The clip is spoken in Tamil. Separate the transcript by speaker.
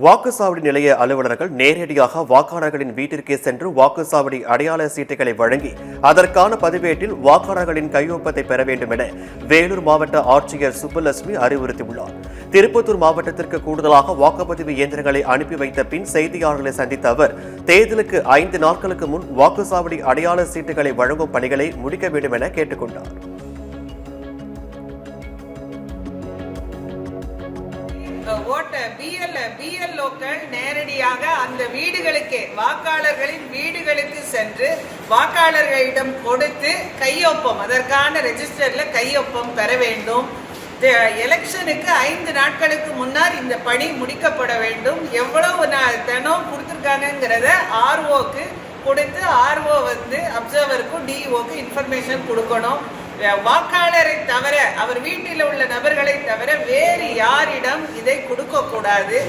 Speaker 1: வாக்குச்சாவடி நிலைய அலுவலர்கள் நேரடியாக வாக்காளர்களின் வீட்டிற்கே சென்று வாக்குச்சாவடி அடையாள சீட்டுகளை வழங்கி அதற்கான பதிவேட்டில் வாக்காளர்களின் கையொப்பத்தை பெற வேண்டும் என வேலூர் மாவட்ட ஆட்சியர் சுப்புலட்சுமி அறிவுறுத்தியுள்ளார். திருப்பத்தூர் மாவட்டத்திற்கு கூடுதலாக வாக்குப்பதிவு இயந்திரங்களை அனுப்பி வைத்த பின் செய்தியாளர்களை சந்தித்த அவர், தேர்தலுக்கு 5 நாட்களுக்கு முன் வாக்குச்சாவடி அடையாள சீட்டுகளை வழங்கும் பணிகளை முடிக்க வேண்டும் என கேட்டுக் கொண்டார்.
Speaker 2: பிஎல்ஓக்கள் நேரடியாக அந்த வீடுகளுக்கே வாக்காளர்களின் வீடுகளுக்கு சென்று வாக்காளர்களிடம் கொடுத்து கையொப்பம், அதற்கான ரெஜிஸ்டர்ல கையொப்பம் பெற வேண்டும். எலெக்ஷனுக்கு 5 நாட்களுக்கு முன்னால் இந்த பணி முடிக்கப்பட வேண்டும். எவ்வளவு தினம் கொடுத்துருக்காங்கிறத ஆர்ஓக்கு கொடுத்து ஆர்ஓ அப்சர்வருக்கும் டிஇஓக்கு இன்ஃபர்மேஷன் கொடுக்கணும். வாக்காளரை தவிர, அவர் வீட்டில் உள்ள நபர்களை தவிர வேறு யாரிடம் இதை கொடுக்க கூடாது.